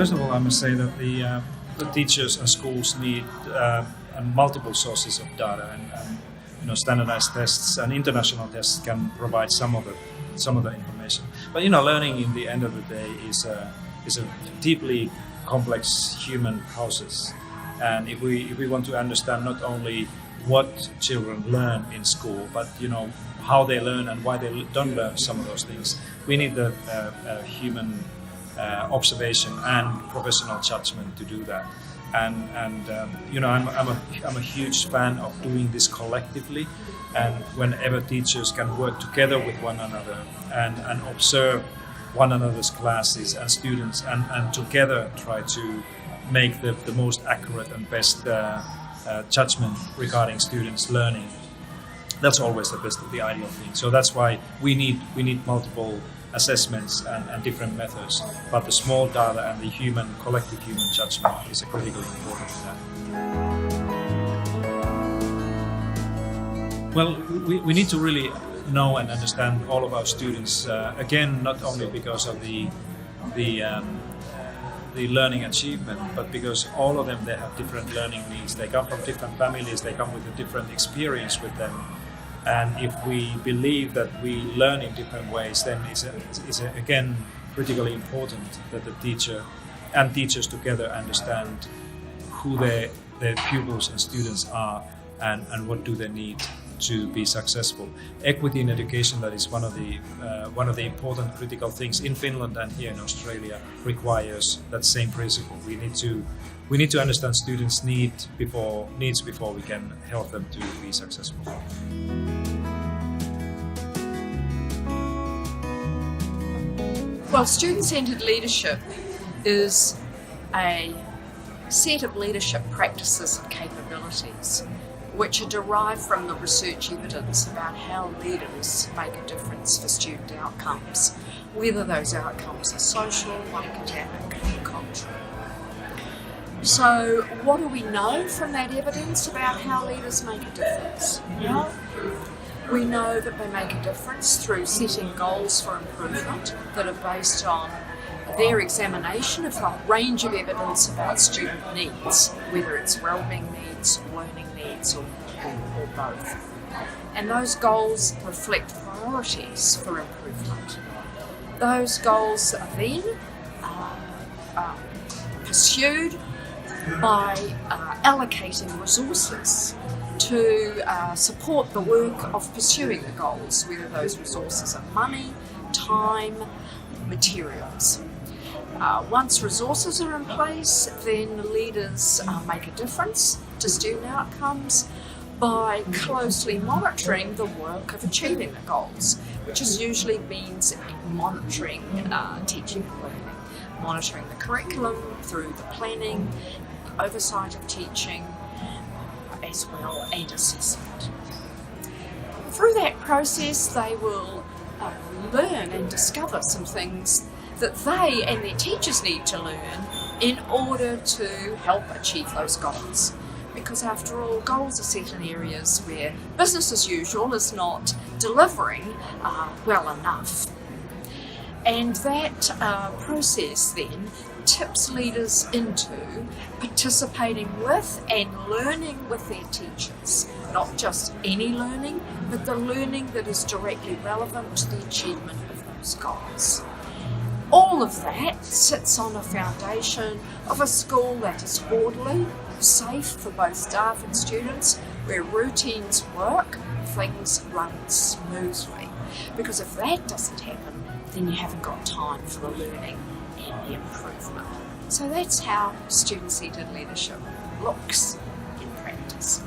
first of all, I must say that the teachers and schools need multiple sources of data, and standardized tests and international tests can provide some of the information. But learning in the end of the day is a deeply complex human process, and if we want to understand not only what children learn in school, but how they learn and why they don't learn some of those things, we need the human observation and professional judgment to do that. And I'm a huge fan of doing this collectively, and whenever teachers can work together with one another and observe one another's classes and students and together try to make the most accurate and best judgment regarding students' learning. That's always the ideal thing. So that's why we need multiple assessments and different methods. But the small data and the collective human judgment is a critically important in that. Well, we need to really know and understand all of our students. Again, not only because of the learning achievement, but because all of them, they have different learning needs. They come from different families. They come with a different experience with them. And if we believe that we learn in different ways, then it's again critically important that the teacher and teachers together understand who their pupils and students are and what do they need to be successful. Equity in education, that is one of the important critical things in Finland and here in Australia, requires that same principle. We need to understand students' needs before we can help them to be successful. Well, student-centered leadership is a set of leadership practices and capabilities which are derived from the research evidence about how leaders make a difference for student outcomes, whether those outcomes are social, academic, or cultural. So what do we know from that evidence about how leaders make a difference? Well, we know that they make a difference through setting goals for improvement that are based on their examination of a range of evidence about student needs, whether it's wellbeing needs, learning needs, or both. And those goals reflect priorities for improvement. Those goals are then pursued by allocating resources to support the work of pursuing the goals, whether those resources are money, time, materials. Once resources are in place, then leaders make a difference to student outcomes by closely monitoring the work of achieving the goals, which usually means monitoring teaching and learning, monitoring the curriculum through the planning, oversight of teaching, as well, and assessment. Through that process, they will learn and discover some things that they and their teachers need to learn in order to help achieve those goals. Because after all, goals are set in areas where business as usual is not delivering well enough. And that process then tips leaders into participating with and learning with their teachers. Not just any learning, but the learning that is directly relevant to the achievement of those goals. All of that sits on a foundation of a school that is orderly, safe for both staff and students, where routines work, things run smoothly. Because if that doesn't happen, then you haven't got time for the learning and the improvement. So that's how student-centered leadership looks in practice.